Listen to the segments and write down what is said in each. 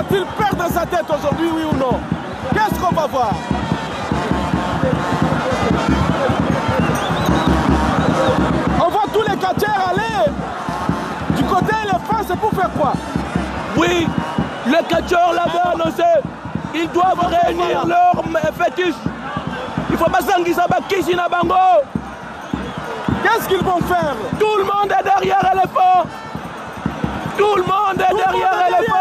Va-t-il perdre sa tête aujourd'hui, oui ou non? Qu'est-ce qu'on va voir? On voit tous les catcheurs aller du côté éléphant, c'est pour faire quoi? Oui, les catcheurs l'avaient annoncé. Ils doivent réunir leurs fétiches. Il faut pas s'enguiser à Kishina Bango. Qu'est-ce qu'ils vont faire? Tout le monde est derrière l'éléphant. Tout le monde est derrière l'éléphant.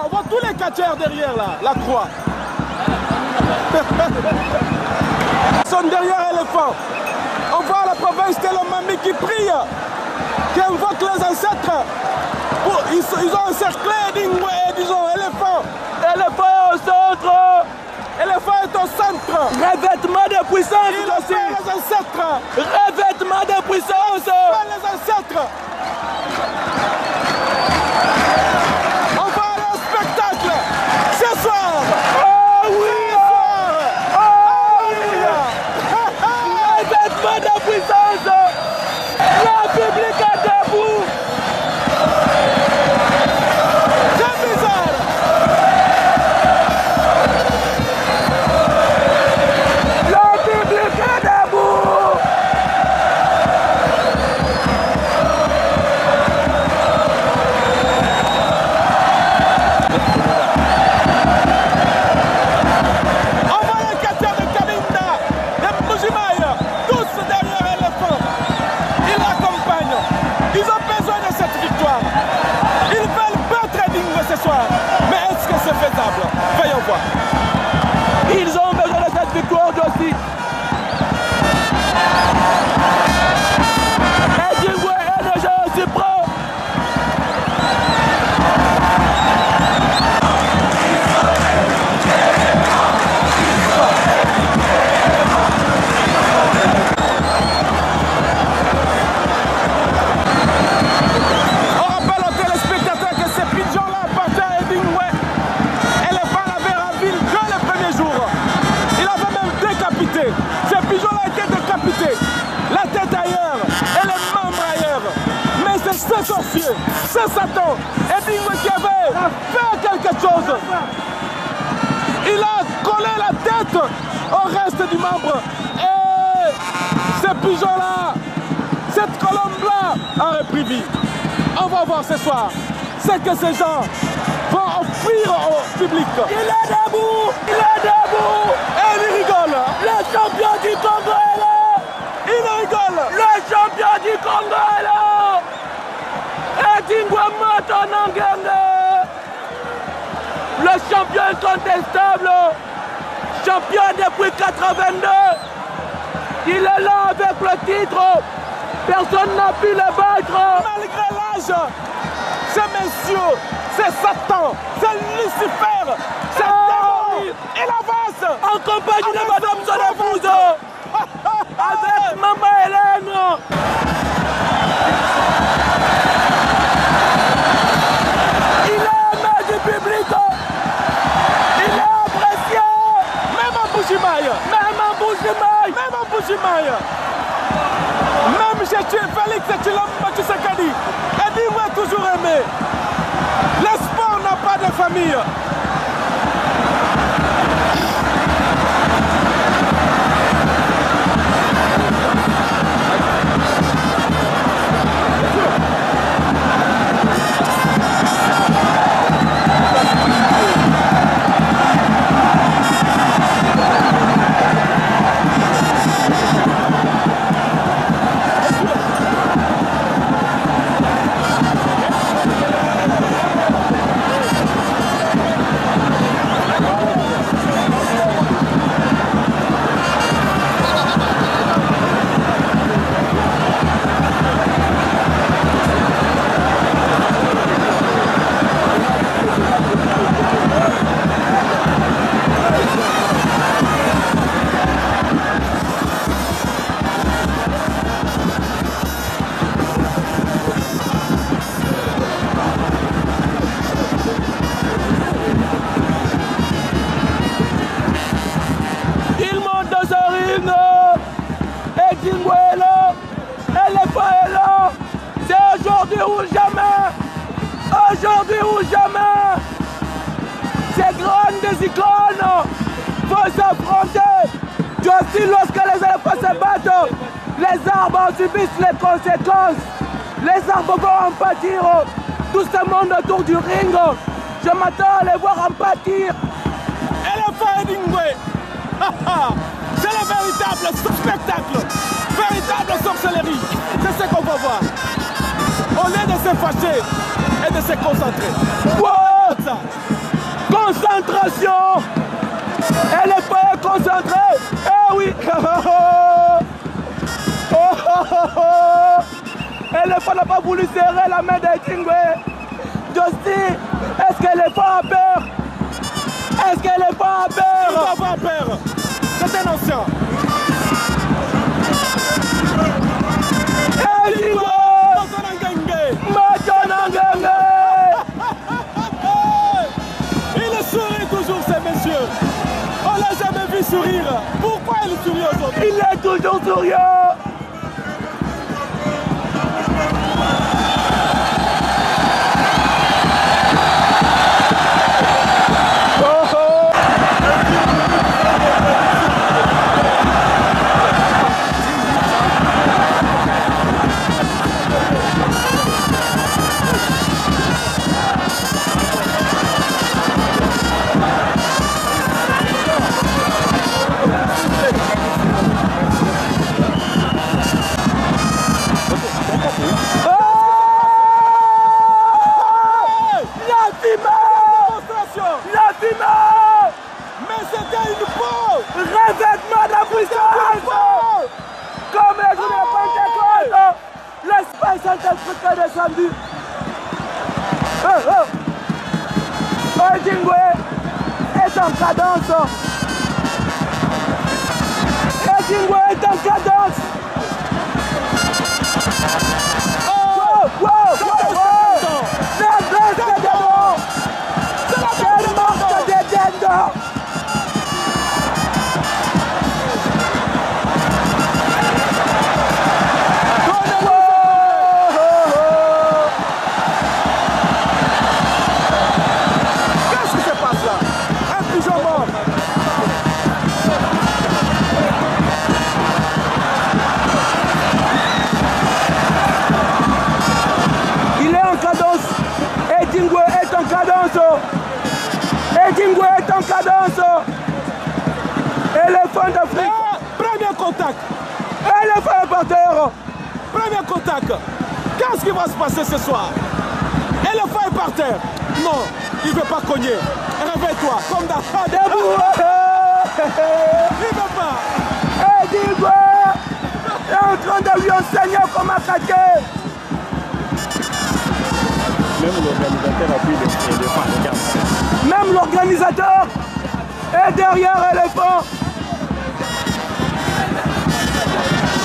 On voit tous les catcheurs derrière là, la croix. Ils sont derrière l'éléphant. On voit la province Telomami qui prie, qui invoque les ancêtres. Ils ont encerclé Dingwe et disons éléphant. Éléphant au centre. Éléphant est au centre. Revêtement de puissance. Il aussi. Les ancêtres. Revêtement de puissance. Les ancêtres. On va aller au spectacle ce soir. Oh oui. Ce soir. Oh oui. Revêtement de puissance. La République est debout. C'est bizarre. La République est debout. On voit les catcheurs de Kalinda, de Mbujimaï, tous derrière l'éléphant. Ils l'accompagnent. Ils ont besoin de cette victoire. Ils veulent battre Dingwe ce soir. Mais est-ce que c'est faisable? Voyons voir. Ils ont besoin de cette victoire aussi. Et Dingwe est déjà aussi prêt. On rappelle aux téléspectateurs que ces pigeons-là appartiennent à Dingwe. Éléphant l'avait ravi que le premier jour. Il avait même décapité. Ces pigeons-là étaient décapités. La tête ailleurs et les membres ailleurs. Mais c'est ce sorcier, ce Satan, et Dingwe qui avait fait quelque chose. Il a collé la tête au reste du membre. Et ces pigeons-là, cette colombe-là a repris vie. On va voir ce soir ce que ces gens vont offrir au public. Il est debout. Il est debout. Et il rigole. Le champion du Congo est là. Il rigole. Le champion du Congo est là. Et Dingwe Moto Nangenge. Le champion incontestable. Champion depuis 82. Il est là avec le titre. Personne n'a pu le battre. Malgré l'âge, c'est messieurs, c'est Satan, c'est Lucifer, c'est démon. Il avance. En compagnie de Madame son épouse. Avec Maman Hélène. Il est aimé du public. Il est apprécié. Même en Mbujimaï. Même en Mbujimaï. Même en Mbujimaï. Même chez Félix Tshilombo Tshisekedi. Et Dingwe toujours aimé. L'espoir n'a pas de famille. Aujourd'hui ou jamais. Ces grandes icônes vont s'affronter. Aussi, lorsque les éléphants se battent, les arbres subissent les conséquences. Les arbres vont en pâtir. Tout ce monde autour du ring, je m'attends à les voir en pâtir. Éléphant Edingwe, c'est le véritable spectacle, véritable sorcellerie. C'est ce qu'on va voir. Au lieu de se fâcher et de se concentrer. Wow. Concentration. Éléphant est concentré. Eh oui. Éléphant n'a pas voulu serrer la main d'Edingwe. Justy, est-ce qu'Éléphant a peur? Est-ce qu'Éléphant a peur? Il doit avoir peur. C'est un ancien. Edingwe! Il sourit toujours, ces messieurs. On l'a jamais vu sourire. Pourquoi il sourit aujourd'hui? Il est toujours souriant. Mais c'était une peau! Revêtement de la puissance! Comme les jours de Pentecôte, l'Espace Saint-Esprit est descendu. Edingwe est en cadence. Edingwe est en cadence. La baisse de dedans. Quelle marque de dedans. Edingwe est en cadence. Edingwe est en cadence. Éléphant d'Afrique. Premier contact. Éléphant est par terre. Premier contact. Qu'est-ce qui va se passer ce soir? Éléphant est par terre. Non, il ne veut pas cogner. Réveille-toi, comme d'habitude. Debout. Il ne veut pas. Edingwe est en train de lui enseigner comment attaquer. Même l'organisateur a pris des défenses. Même l'organisateur est derrière Éléphant.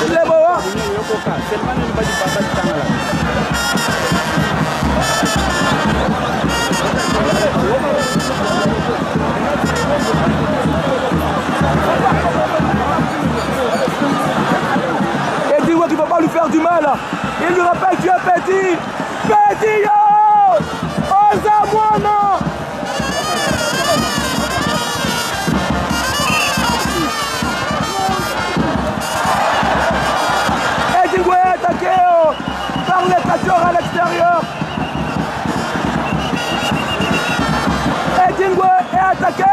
Les bois. Edingwe qui ne peut pas lui faire du mal. Il lui rappelle que tu es petit. Petit yo! Ozamwana! Edingwe est attaqué par les casseurs à l'extérieur. Edingwe est attaqué.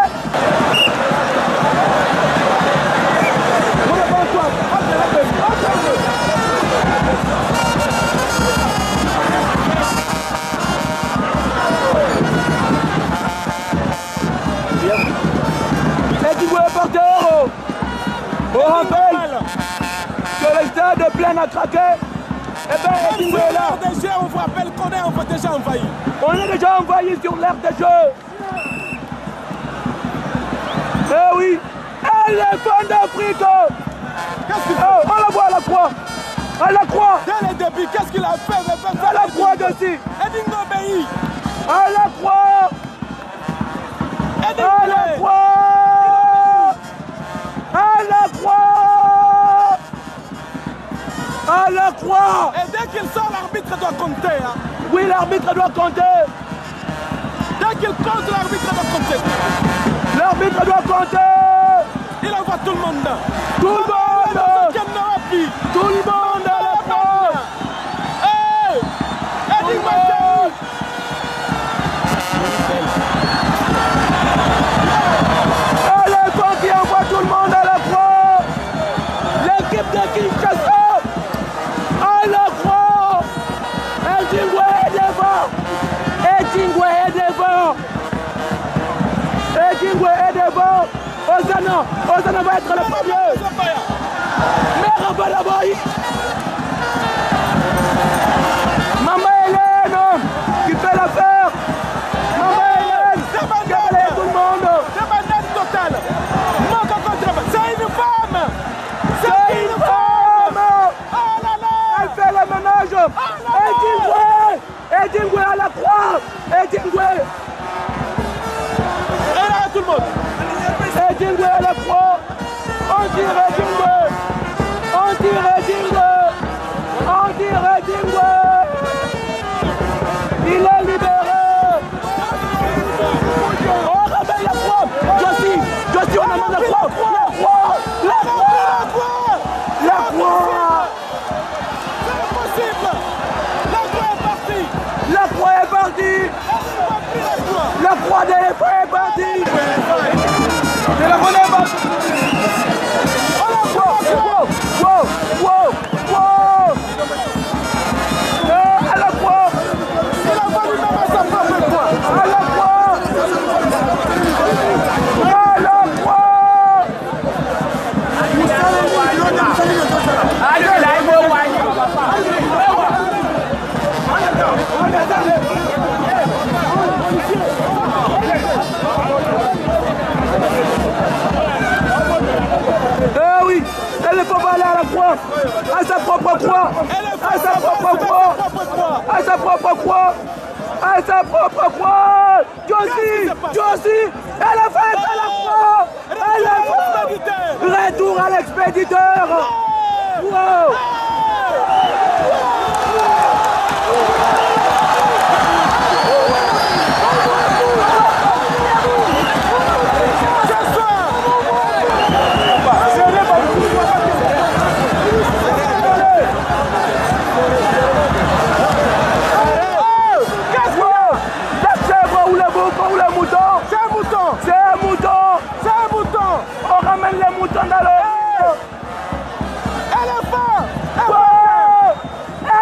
Edingwe est par terre. On rappelle que le stade est plein à craquer. Eh bien, Edingwe est là. On vous rappelle qu'on est déjà envahi. On est déjà envahi sur l'aire de jeu. Eh oui. Éléphant d'Afrique. Qu'est-ce qu'il fait? Oh, on la voit à la croix. À la croix. Dès le début, qu'est-ce qu'il a fait? À la croix dessus. Edingwe obéit. À la croix. À la croix. À la croix. À la croix. Et dès qu'il sort, l'arbitre doit compter. Hein. Oui, l'arbitre doit compter. Dès qu'il compte, l'arbitre doit compter. L'arbitre doit compter. Il envoie tout le monde. Tout le monde. Tout le monde à la France. Eddie Martin. L'éléphant qui envoie tout le monde à la croix. L'équipe de Kinshasa à la croix. Edingwe est devant. Edingwe est devant. Edingwe est devant. Ozana va être le premier. Mais Rabalabaï. Maman Hélène qui fait l'affaire. Maman Hélène qui a balayé tout le monde. C'est banane totale. Manque à contre. C'est une femme. C'est une femme. Oh là là. Elle fait le ménage. Edingwe à la croix. Edingwe. Et là, tout le monde. Edingwe à la croix. On dirait Edingwe. On dirait Edingwe. On dirait Edingwe. Il est libéré. On ramène la croix. Josie, on amène la croix. La croix. C'est impossible. La croix est partie. La croix est partie. La croix d'éléphant est partie. C'est la monnaie partie. À la croix. Il a fallu même à sa propre croix. À la croix. À la croix. Oui, elle ne peut pas aller à la croix, à sa propre croix, à sa propre croix, à sa propre croix, à sa propre croix. Josie, elle a fait à la croix, elle a fait. Retour à l'expéditeur. Wow. On ramène les moutons dans l'eau. Éléphant.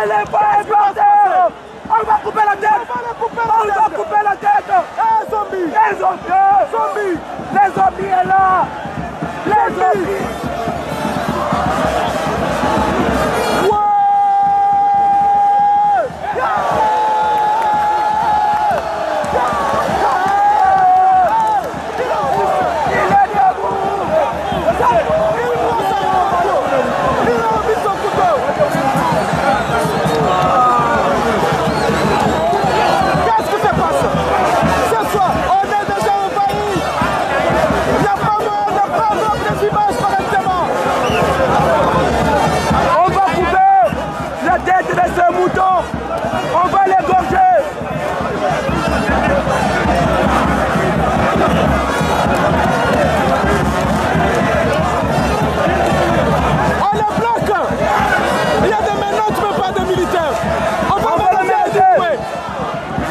Éléphant est par terre. On va couper la tête. On va couper la tête. Zombie. Les zombies. Les zombies est là. Les zombies. On va l'égorger. On le bloque. Il y a des menottes, mais pas de militaires. On va le menotter.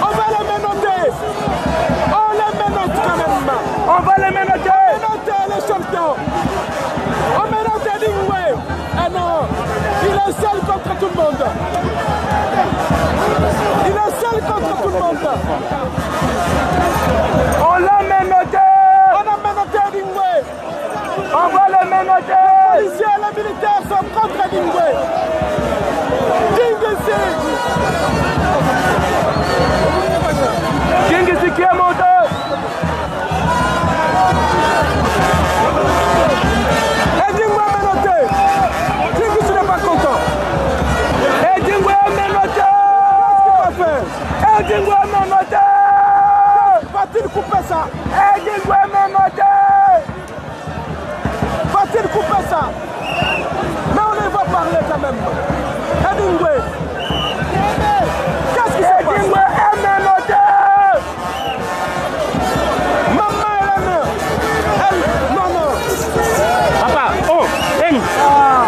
On va les menotter. On les menotte quand même. On va les menotter. On menotte les champions. On menotte Edingwe. Ah non, il est seul contre tout le monde. Il est seul contre tout le monde. On l'a menotté. On a menotté Edingwe. On va le menotter. Les policiers et les militaires sont contre Edingwe. Kingisi qui est monté. Edingwe est menotté. Kingisi n'est pas content. Edingwe est menotté. Qu'est-ce qu'il va faire? Edingwe est menotté. Va-t-il couper ça? Edingwe est menotté. Va-t-il couper ça? Mais on y va parler quand même. Edingwe. Qu'est-ce qui se passe? Edingwe est menotté. Ah.